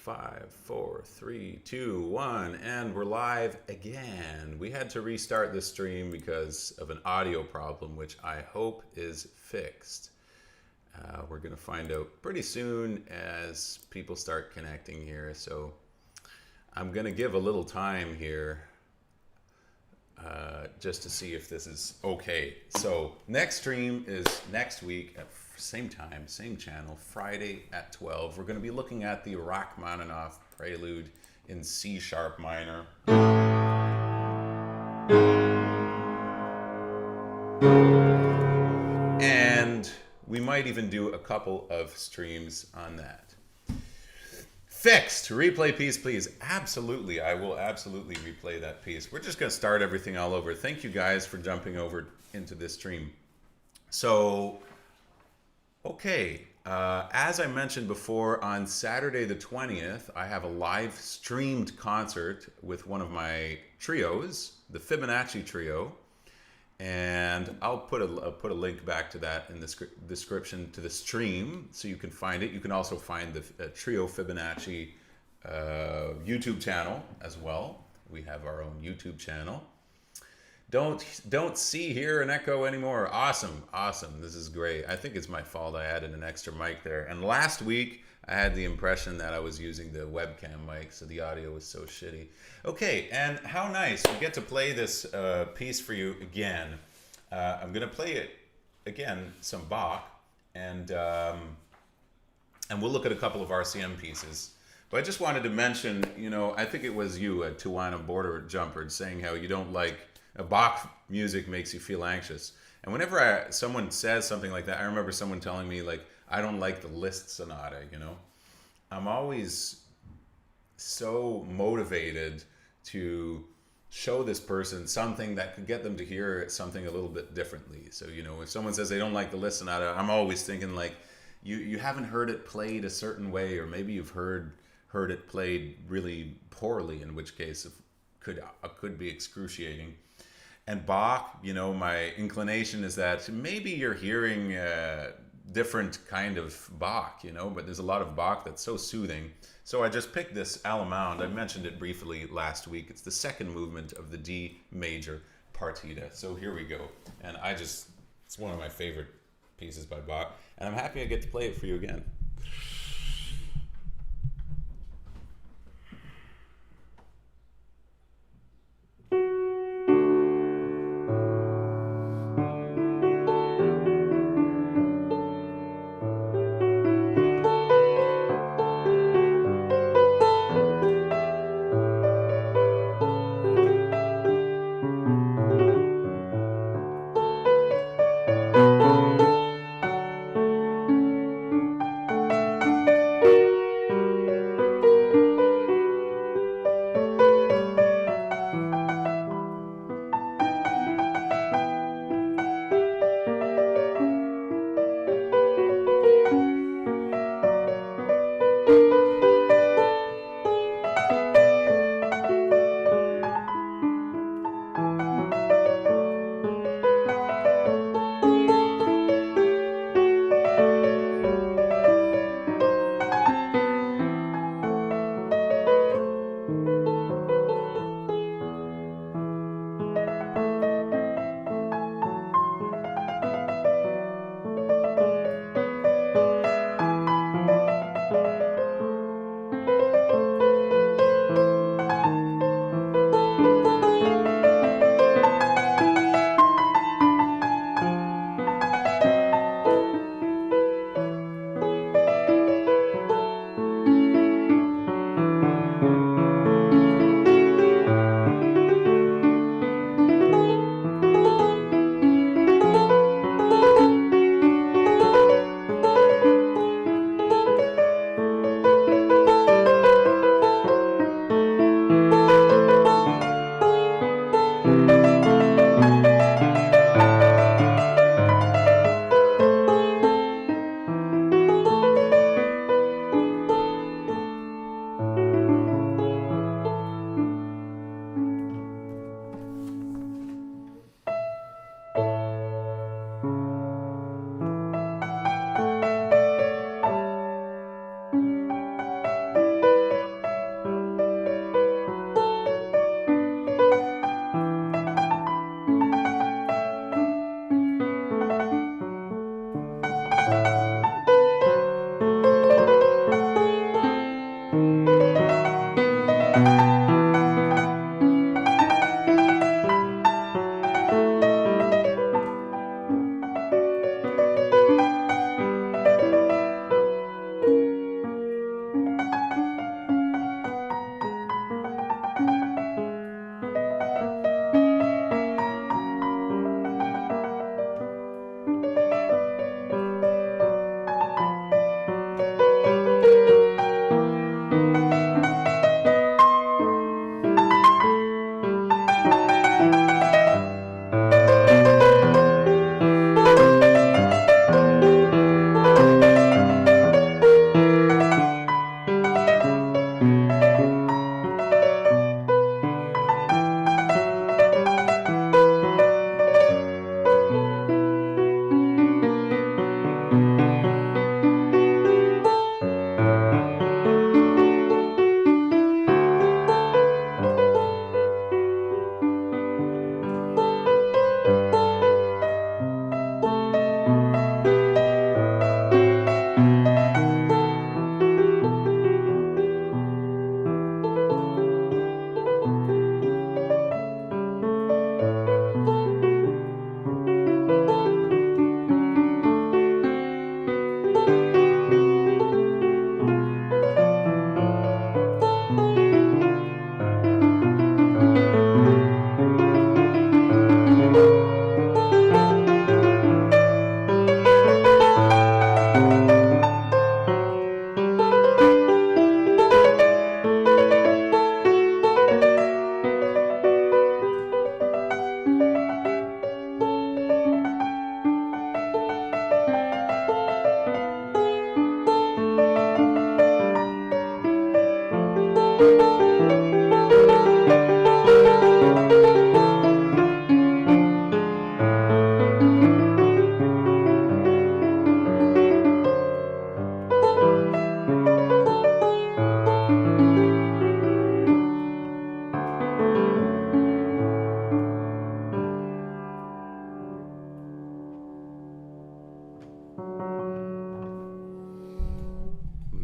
5, 4, 3, 2, 1, and we're live again. We had to restart the stream because of an audio problem, which I hope is fixed. We're going to find out pretty soon as people start connecting here. So I'm going to give a little time here just to see if this is okay. So next stream is next week at same time, same channel, Friday at 12. We're going to be looking at the Rachmaninoff Prelude in C sharp minor. And we might even do a couple of streams on that. Fixed. Replay piece, please. Absolutely. I will absolutely replay that piece. We're just going to start everything all over. Thank you guys for jumping over into this stream. So, okay. As I mentioned before, on Saturday the 20th, I have a live streamed concert with one of my trios, the Fibonacci Trio. And I'll put a link back to that in the description to the stream so you can find it. You can also find the Trio Fibonacci YouTube channel as well. We have our own YouTube channel. Don't see, hear, and echo anymore. Awesome, awesome. This is great. I think it's my fault I added an extra mic there. And last week, I had the impression that I was using the webcam mic, so the audio was so shitty. Okay, and how nice. We get to play this piece for you again. I'm going to play it again, some Bach, and we'll look at a couple of RCM pieces. But I just wanted to mention, you know, I think it was you, a Tijuana border jumper, saying how you don't like Bach music makes you feel anxious. And whenever someone says something like that, I remember someone telling me, like, I don't like the Liszt Sonata, you know. I'm always so motivated to show this person something that could get them to hear something a little bit differently. So, you know, if someone says they don't like the Liszt Sonata, I'm always thinking, like, you haven't heard it played a certain way, or maybe you've heard it played really poorly, in which case it could be excruciating. And Bach, you know, my inclination is that maybe you're hearing different kind of Bach, you know, but there's a lot of Bach that's so soothing. So I just picked this Allemande. I mentioned it briefly last week. It's the second movement of the D major Partita. So here we go. And it's one of my favorite pieces by Bach. And I'm happy I get to play it for you again.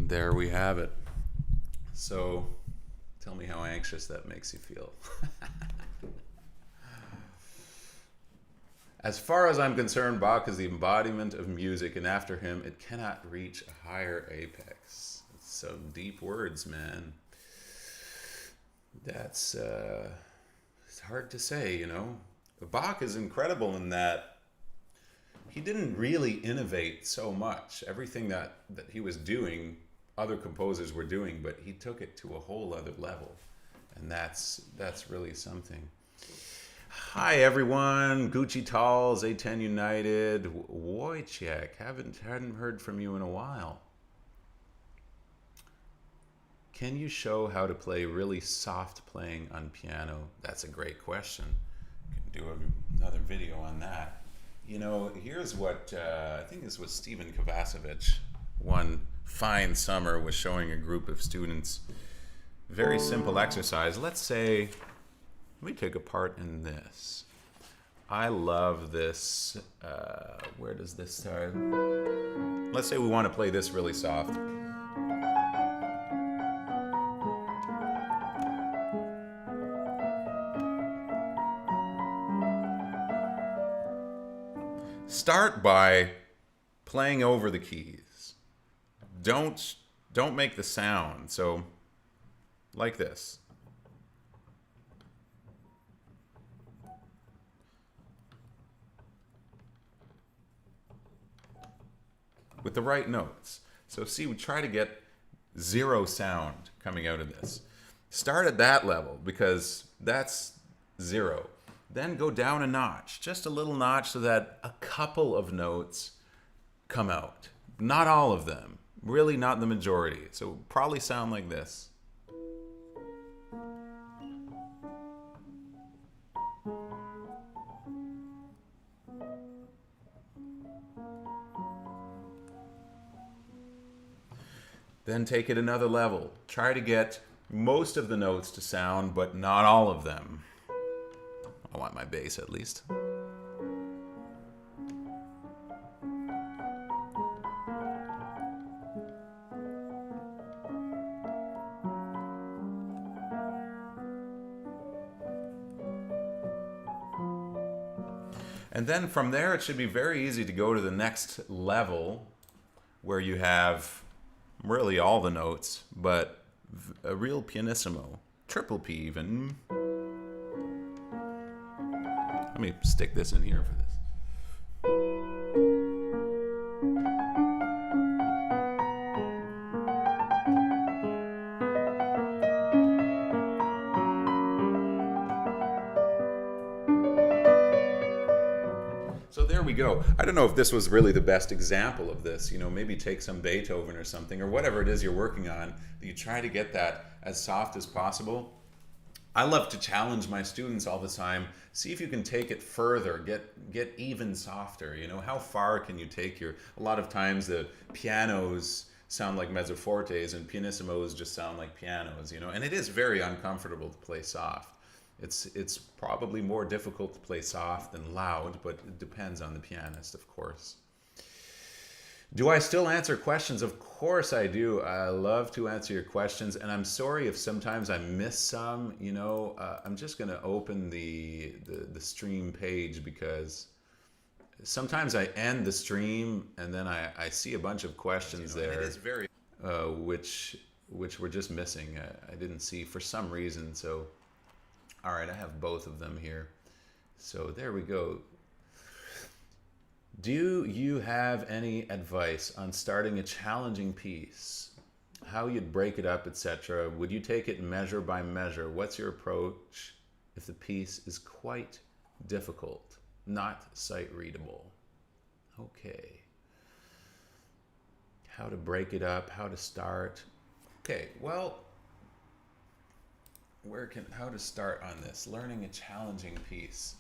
There we have it. So, tell me how anxious that makes you feel. As far as I'm concerned, Bach is the embodiment of music, and after him, it cannot reach a higher apex. It's some deep words, man. That's it's hard to say, you know. Bach is incredible in that he didn't really innovate so much. Everything that he was doing, other composers were doing, but he took it to a whole other level, and that's really something. Hi everyone, Gucci Talls, A10 United, Wojciech, hadn't heard from you in a while. Can you show how to play really soft playing on piano? That's a great question. We can do another video on that. You know, here's what, I think this was Stephen Kovacevic, one fine summer, was showing a group of students. Very simple exercise. Let's say, let me take a part in this. I love this. Where does this start? Let's say we want to play this really soft. Start by playing over the keys. Don't make the sound. So, like this. With the right notes. So see, we try to get zero sound coming out of this. Start at that level because that's zero. Then go down a notch, just a little notch, so that a couple of notes come out. Not all of them, really not the majority. So probably sound like this. Then take it another level. Try to get most of the notes to sound, but not all of them. I want my bass at least. And then from there, it should be very easy to go to the next level where you have really all the notes, but a real pianissimo, triple P even. Let me stick this in here for this. So there we go. I don't know if this was really the best example of this. You know, maybe take some Beethoven or something, or whatever it is you're working on, that you try to get that as soft as possible. I love to challenge my students all the time. See if you can take it further, get even softer. You know, how far can you take your, a lot of times the pianos sound like mezzofortes and pianissimos just sound like pianos, you know, and it is very uncomfortable to play soft. It's probably more difficult to play soft than loud, but it depends on the pianist, of course. Do I still answer questions? Of course I do. I love to answer your questions, and I'm sorry if sometimes I miss some. You know, I'm just going to open the stream page because sometimes I end the stream and then I see a bunch of questions there, it is very which we're just missing. I didn't see for some reason. So, all right, I have both of them here. So there we go. Do you have any advice on starting a challenging piece? How you'd break it up, etc.? Would you take it measure by measure? What's your approach if the piece is quite difficult, not sight readable? Okay. How to break it up, how to start. Okay, well, how to start on this? Learning a challenging piece.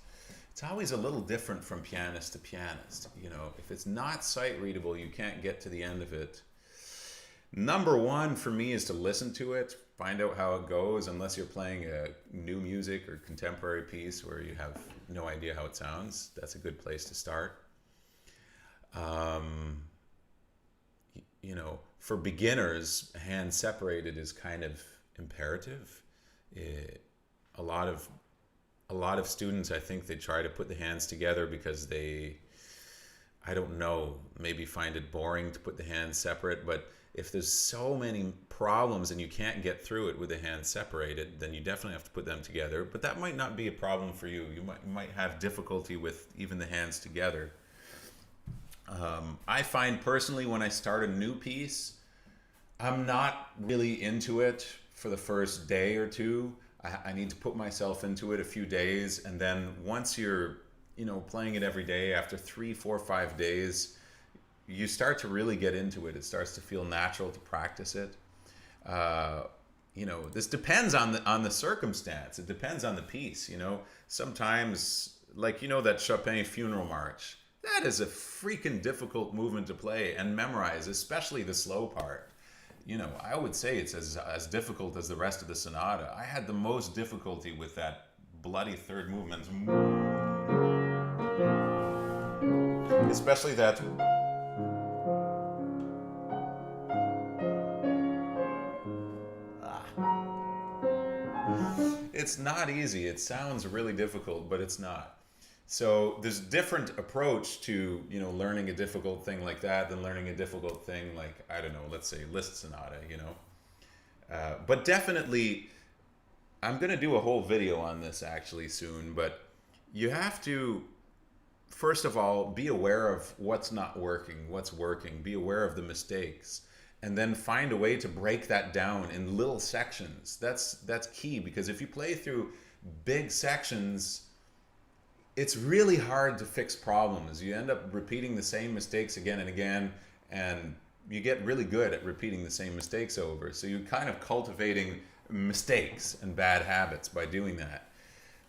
It's always a little different from pianist to pianist. You know, if it's not sight readable, you can't get to the end of it. Number one for me is to listen to it, find out how it goes, unless you're playing a new music or contemporary piece where you have no idea how it sounds. That's a good place to start. You know, for beginners, hand separated is kind of imperative. A lot of students, I think, they try to put the hands together because they, I don't know, maybe find it boring to put the hands separate. But if there's so many problems and you can't get through it with the hands separated, then you definitely have to put them together. But that might not be a problem for you. You might have difficulty with even the hands together. I find personally when I start a new piece, I'm not really into it for the first day or two. I need to put myself into it a few days, and then once you're, you know, playing it every day, after 3, 4, 5 days, you start to really get into it. It starts to feel natural to practice it. You know, this depends on the circumstance. It depends on the piece. You know, sometimes, like, you know, that Chopin Funeral March. That is a freaking difficult movement to play and memorize, especially the slow part. You know, I would say it's as difficult as the rest of the sonata. I had the most difficulty with that bloody third movement. Especially that. It's not easy. It sounds really difficult, but it's not. So there's a different approach to, you know, learning a difficult thing like that than learning a difficult thing like, I don't know, let's say Liszt Sonata, you know. But definitely, I'm going to do a whole video on this actually soon, but you have to, first of all, be aware of what's not working, what's working, be aware of the mistakes, and then find a way to break that down in little sections. That's key, because if you play through big sections, it's really hard to fix problems. You end up repeating the same mistakes again and again, and you get really good at repeating the same mistakes over. So you're kind of cultivating mistakes and bad habits by doing that.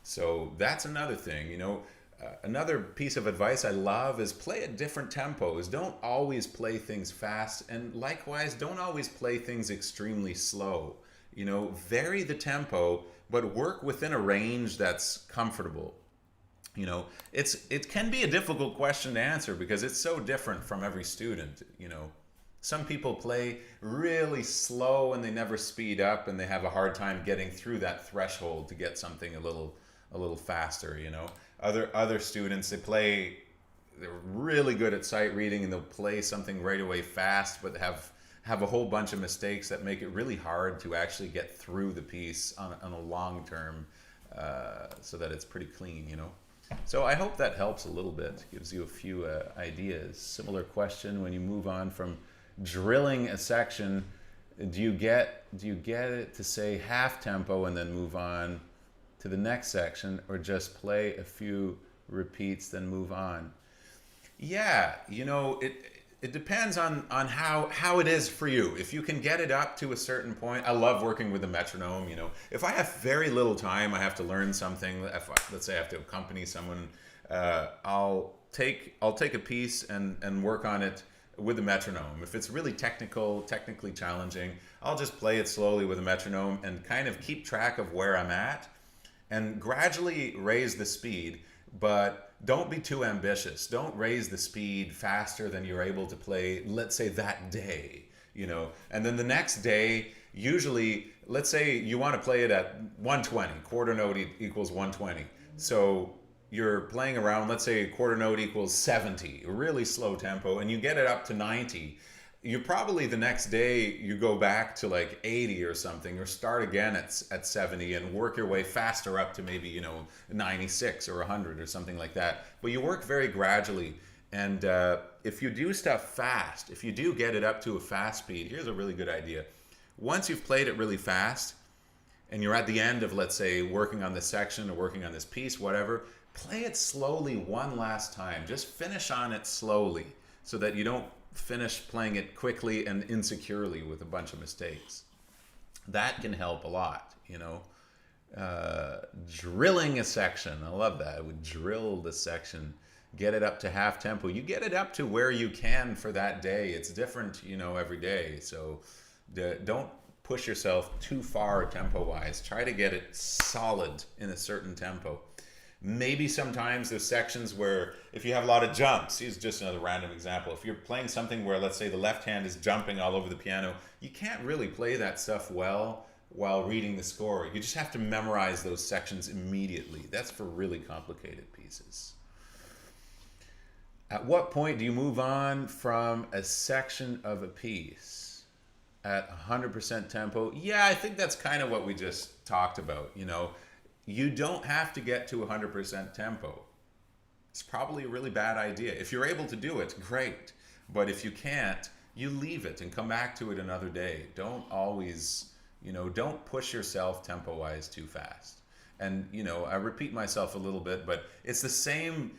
So that's another thing, you know. Another piece of advice I love is play at different tempos. Don't always play things fast, and likewise, don't always play things extremely slow. You know, vary the tempo, but work within a range that's comfortable. You know, it can be a difficult question to answer because it's so different from every student. You know, some people play really slow and they never speed up, and they have a hard time getting through that threshold to get something a little faster. You know, other students, they're really good at sight reading and they'll play something right away fast, but have a whole bunch of mistakes that make it really hard to actually get through the piece on a long term, so that it's pretty clean. You know. So I hope that helps a little bit, gives you a few ideas. Similar question, when you move on from drilling a section, do you get it to say half tempo and then move on to the next section, or just play a few repeats then move on? Yeah, you know, it depends on how it is for you. If you can get it up to a certain point, I love working with a metronome. You know, if I have very little time, I have to learn something. Let's say I have to accompany someone, I'll take a piece and work on it with a metronome. If it's really technically challenging, I'll just play it slowly with a metronome and kind of keep track of where I'm at, and gradually raise the speed. But don't be too ambitious. Don't raise the speed faster than you're able to play, let's say, that day, you know. And then the next day, usually, let's say you want to play it at 120, quarter note equals 120. So you're playing around, let's say quarter note equals 70, really slow tempo, and you get it up to 90. You probably the next day you go back to like 80 or something, or start again at 70 and work your way faster up to maybe, you know, 96 or 100 or something like that. But you work very gradually, and if you do stuff fast, if you do get it up to a fast speed, here's a really good idea. Once you've played it really fast and you're at the end of, let's say, working on this section or working on this piece, whatever, play it slowly one last time. Just finish on it slowly so that you don't finish playing it quickly and insecurely with a bunch of mistakes. That can help a lot, you know. Drilling a section. I love that. I would drill the section, get it up to half tempo. You get it up to where you can for that day. It's different, every day. So don't push yourself too far tempo-wise. Try to get it solid in a certain tempo. Maybe sometimes there's sections where if you have a lot of jumps, here's just another random example. If you're playing something where, let's say, the left hand is jumping all over the piano, you can't really play that stuff well while reading the score. You just have to memorize those sections immediately. That's for really complicated pieces. At what point do you move on from a section of a piece? At 100% tempo? Yeah, I think that's kind of what we just talked about. You don't have to get to 100% tempo. It's probably a really bad idea. If you're able to do it, great. But if you can't, you leave it and come back to it another day. Don't always... don't push yourself tempo-wise too fast. And, I repeat myself a little bit, but it's the same.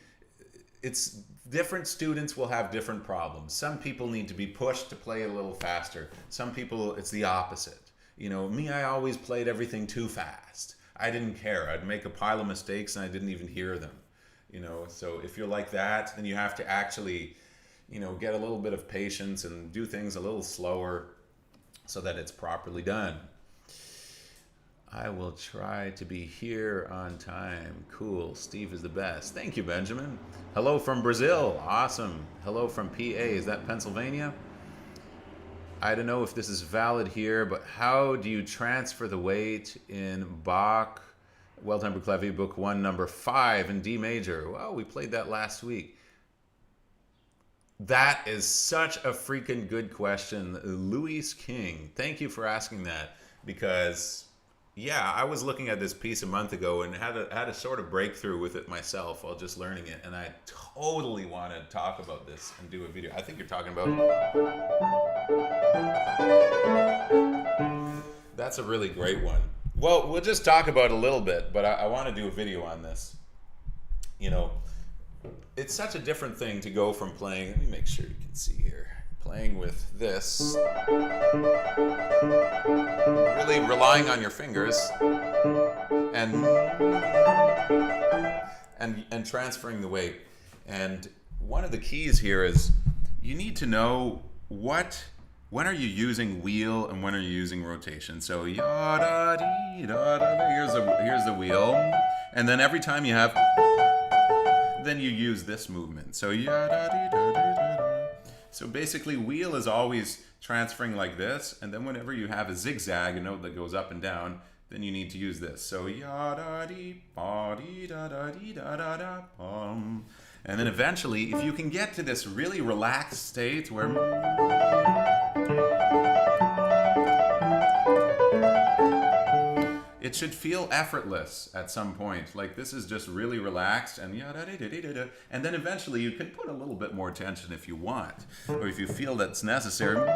It's different students will have different problems. Some people need to be pushed to play a little faster. Some people, it's the opposite. Me, I always played everything too fast. I didn't care. I'd make a pile of mistakes and I didn't even hear them. So if you're like that, then you have to actually, get a little bit of patience and do things a little slower so that it's properly done. I will try to be here on time. Cool. Steve is the best. Thank you, Benjamin. Hello from Brazil. Awesome. Hello from PA. Is that Pennsylvania? I don't know if this is valid here, but how do you transfer the weight in Bach Well-Tempered Clavier Book 1, number 5 in D major? Well, we played that last week. That is such a freaking good question. Luis King, thank you for asking that, because yeah, I was looking at this piece a month ago and had a sort of breakthrough with it myself while just learning it, and I totally want to talk about this and do a video. I think you're talking about... That's a really great one. Well, we'll just talk about it a little bit, but I want to do a video on this. It's such a different thing to go from playing... Let me make sure you can see here. Playing with this, really relying on your fingers and transferring the weight. And one of the keys here is you need to know when are you using wheel and when are you using rotation. So here's the wheel, and then every time you have, then you use this movement. So So basically, wheel is always transferring like this, and then whenever you have a zigzag, a note that goes up and down, then you need to use this. So ya-da-dee-ba-dee-da-da-dee-da-da-da-bum. And then eventually, if you can get to this really relaxed state where it should feel effortless at some point. Like this is just really relaxed and yada-da-da-da-da. And then eventually you can put a little bit more tension if you want, or if you feel that's necessary.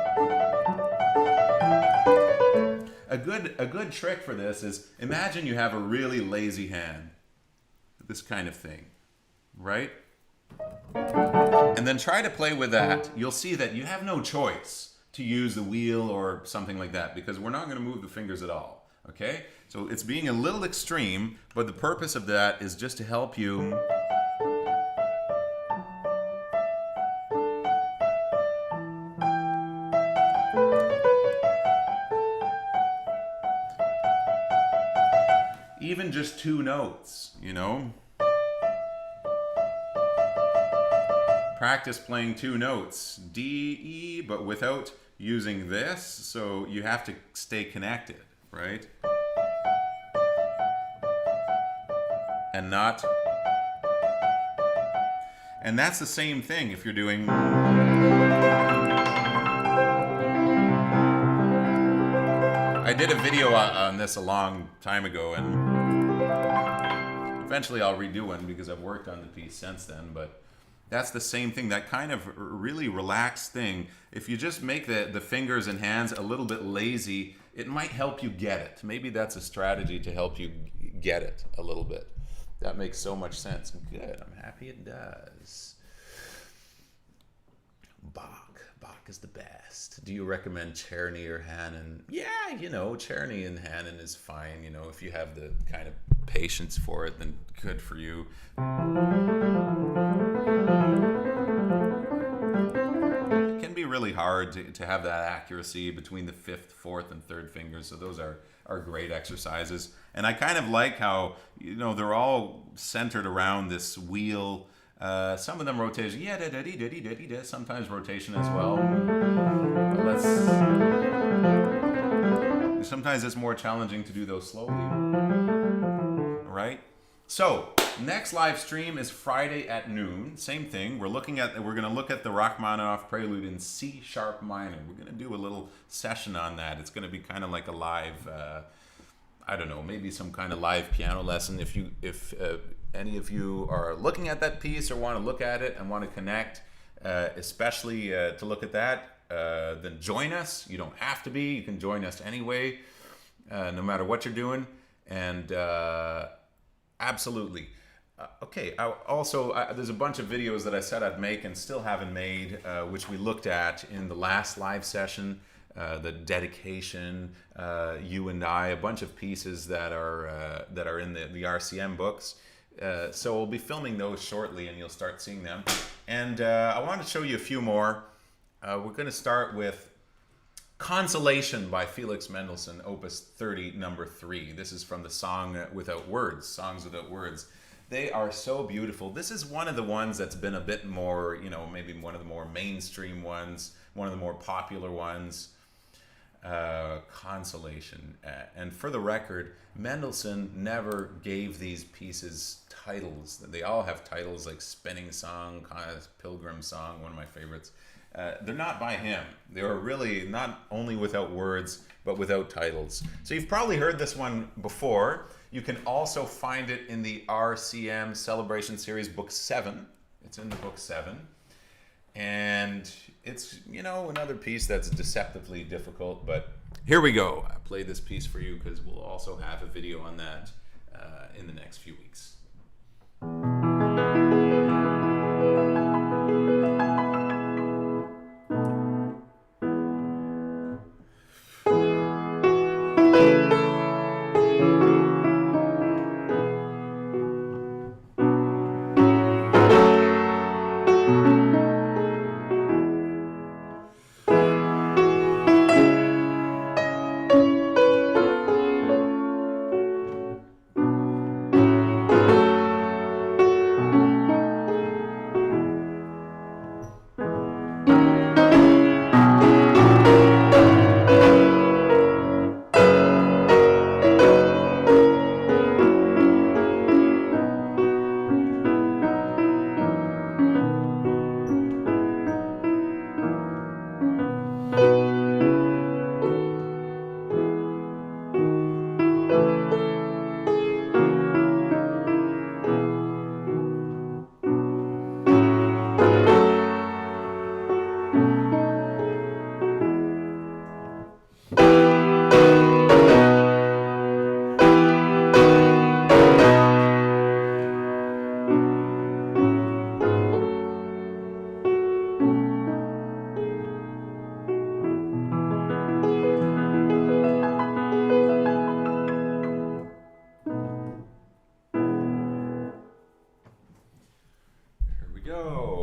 A good trick for this is imagine you have a really lazy hand. This kind of thing, right? And then try to play with that. You'll see that you have no choice to use the wheel or something like that, because we're not going to move the fingers at all. Okay? So it's being a little extreme, but the purpose of that is just to help you even just 2 notes, Practice playing 2 notes, D, E, but without using this, so you have to stay connected, right? And not... And that's the same thing if you're doing... I did a video on this a long time ago, and eventually I'll redo one because I've worked on the piece since then, but that's the same thing, that kind of really relaxed thing. If you just make the fingers and hands a little bit lazy, it might help you get it. Maybe that's a strategy to help you get it a little bit. That makes so much sense. Good, I'm happy it does. Bach is the best. Do you recommend Czerny or Hanon? Yeah, Czerny and Hanon is fine. If you have the kind of patience for it, then good for you. It can be really hard to have that accuracy between the fifth, fourth, and third fingers. So those are great exercises. And I kind of like how, they're all centered around this wheel. Some of them rotation, sometimes rotation as well. But sometimes it's more challenging to do those slowly. All right? So, next live stream is Friday at noon. Same thing. We're going to look at the Rachmaninoff Prelude in C sharp minor. We're going to do a little session on that. It's going to be kind of like a live, I don't know, maybe some kind of live piano lesson. If any of you are looking at that piece or want to look at it and want to connect, especially to look at that, then join us. You don't have to be. You can join us anyway, no matter what you're doing. And absolutely. Okay, there's a bunch of videos that I said I'd make and still haven't made, which we looked at in the last live session. The dedication, you and I, a bunch of pieces that are in the RCM books. So we'll be filming those shortly, and you'll start seeing them. And I want to show you a few more. We're going to start with Consolation by Felix Mendelssohn, Opus 30, number 3. This is from the Songs Without Words. They are so beautiful. This is one of the ones that's been a bit more, maybe one of the more mainstream ones, one of the more popular ones. Consolation. And for the record, Mendelssohn never gave these pieces titles. They all have titles like Spinning Song, Pilgrim Song, one of my favorites. They're not by him. They are really not only without words, but without titles. So you've probably heard this one before. You can also find it in the RCM Celebration Series, Book 7. It's in the Book 7. And it's, another piece that's deceptively difficult, but here we go. I played this piece for you because we'll also have a video on that in the next few weeks.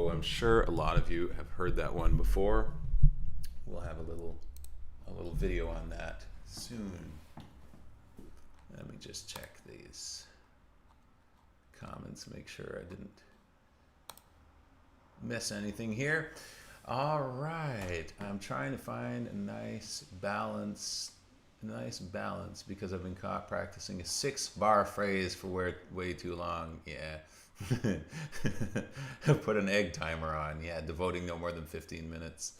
I'm sure a lot of you have heard that one before. We'll have a little video on that soon. Let me just check these comments, make sure I didn't miss anything here. All right, I'm trying to find a nice balance because I've been caught practicing a 6-bar phrase for way too long. Yeah. Put an egg timer on. Yeah, devoting no more than 15 minutes.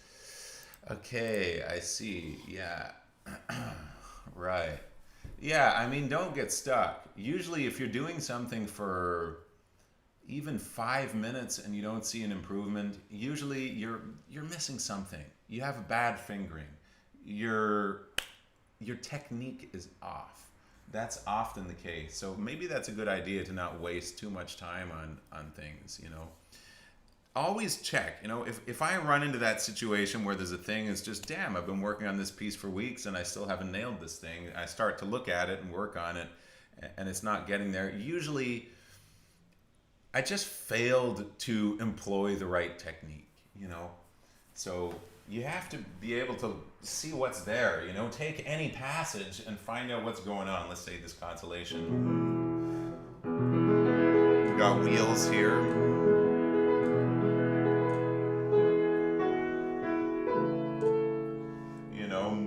Okay, I see. Yeah. Right. Yeah, I mean, don't get stuck. Usually if you're doing something for even 5 minutes and you don't see an improvement, usually you're missing something. You have a bad fingering. Your technique is off. That's often the case. So maybe that's a good idea to not waste too much time on things, always check. You know, if I run into that situation where there's a thing, it's just, damn, I've been working on this piece for weeks and I still haven't nailed this thing. I start to look at it and work on it, and it's not getting there. Usually, I just failed to employ the right technique, you know? So you have to be able to see what's there, you know? Take any passage and find out what's going on. Let's say this consolation. We got wheels here. You know,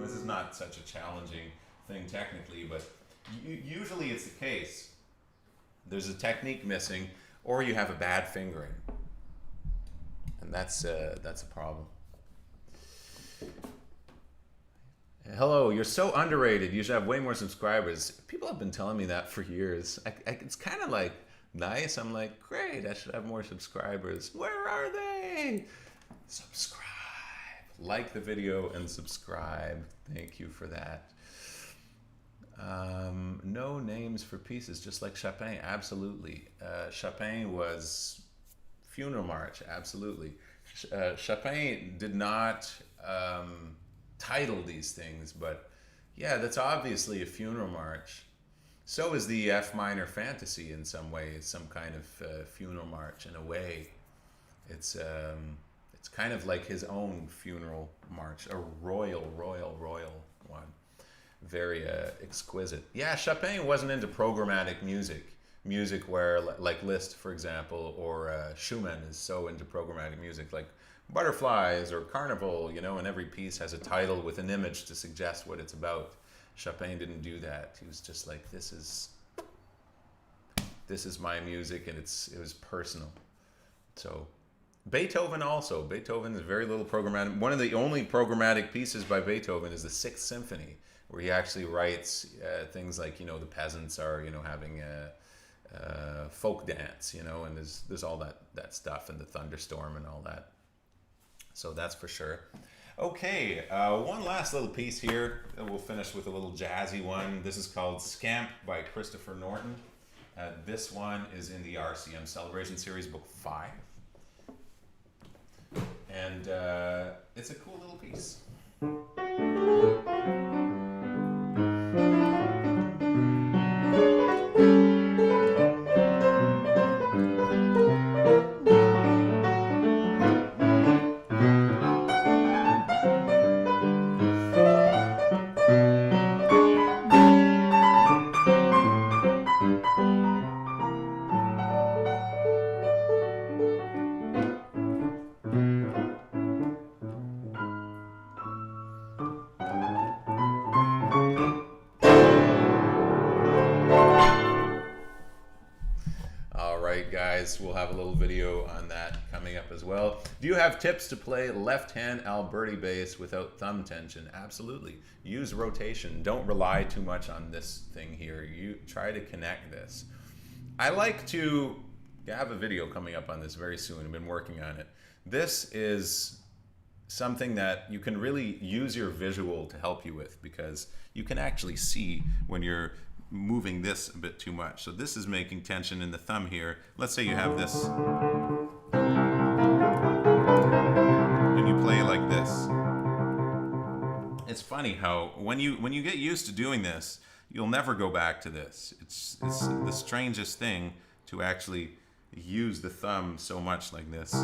this is not such a challenging thing technically, but usually it's the case. There's a technique missing, or you have a bad fingering, and that's a problem. Hello, you're so underrated. You should have way more subscribers. People have been telling me that for years. It's kind of like nice. I'm like, great, I should have more subscribers. Where are they? Subscribe. Like the video and subscribe. Thank you for that. No names for pieces, just like Chopin. Absolutely. Chopin was Funeral March. Absolutely. Chopin did not title these things, but yeah, that's obviously a funeral march. So is the F minor fantasy in some ways, some kind of funeral march in a way. It's kind of like his own funeral march, a royal one. Very exquisite. Yeah, Chopin wasn't into programmatic music where, like Liszt, for example, or Schumann is so into programmatic music, like Butterflies or Carnival, you know, and every piece has a title with an image to suggest what it's about. Chopin didn't do that. He was just like, this is my music, and it was personal. So Beethoven also. Beethoven is very little programmatic. One of the only programmatic pieces by Beethoven is the Sixth Symphony, where he actually writes things like, you know, the peasants are, you know, having a folk dance, you know, and there's all that stuff, and the thunderstorm and all that. So that's for sure. Okay, one last little piece here, and we'll finish with a little jazzy one. This is called Scamp by Christopher Norton. This one is in the RCM Celebration Series, Book 5. And it's a cool little piece. We'll have a little video on that coming up as well. Do you have tips to play left-hand Alberti bass without thumb tension? Absolutely. Use rotation. Don't rely too much on this thing here. You try to connect this. I like to have a video coming up on this very soon. I've been working on it. This is something that you can really use your visual to help you with, because you can actually see when you're moving this a bit too much. So this is making tension in the thumb here. Let's say you have this and you play like this. It's funny how when you get used to doing this, you'll never go back to this. It's the strangest thing to actually use the thumb so much like this.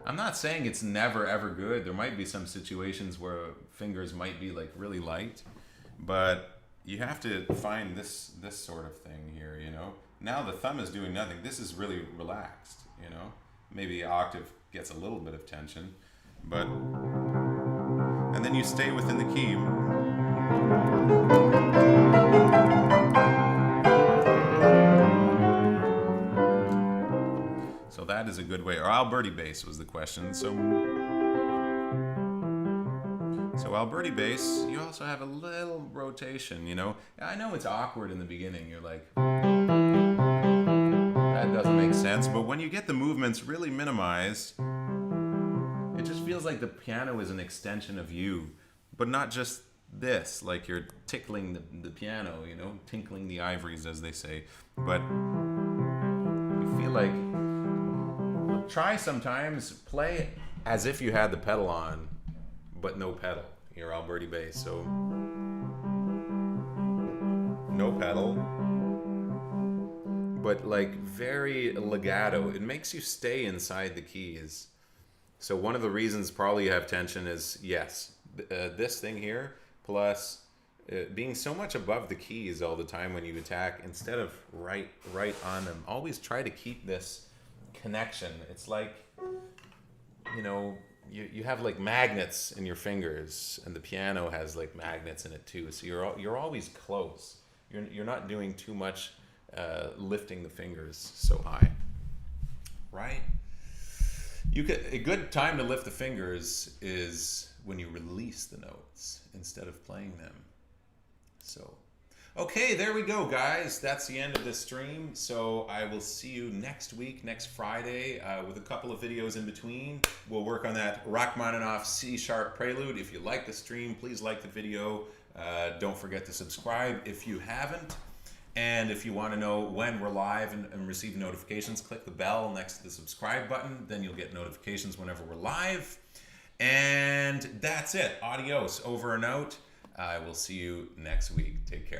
I'm not saying it's never ever good. There might be some situations where fingers might be like really light, but you have to find this sort of thing here, you know. Now the thumb is doing nothing. This is really relaxed, you know. Maybe the octave gets a little bit of tension, but and then you stay within the key. So that is a good way. Or Alberti bass was the question. So Alberti bass, you also have a little rotation, you know. I know it's awkward in the beginning. You're like, that doesn't make sense. But when you get the movements really minimized, it just feels like the piano is an extension of you. But not just this, like you're tickling the piano, you know, tinkling the ivories, as they say. But you feel like, try sometimes, play as if you had the pedal on, but no pedal, your Alberti bass. So, no pedal, but like very legato. It makes you stay inside the keys. So one of the reasons probably you have tension is, yes, this thing here, plus being so much above the keys all the time when you attack, instead of right on them. Always try to keep this connection. It's like, you know, you have like magnets in your fingers, and the piano has like magnets in it too. So you're always close. You're not doing too much lifting the fingers so high, right? A good time to lift the fingers is when you release the notes instead of playing them. So, okay, there we go, guys. That's the end of this stream. So I will see you next week, next Friday, with a couple of videos in between. We'll work on that Rachmaninoff C-sharp prelude. If you like the stream, please like the video. Don't forget to subscribe if you haven't. And if you want to know when we're live and receive notifications, click the bell next to the subscribe button. Then you'll get notifications whenever we're live. And that's it. Adios. Over and out. I will see you next week. Take care.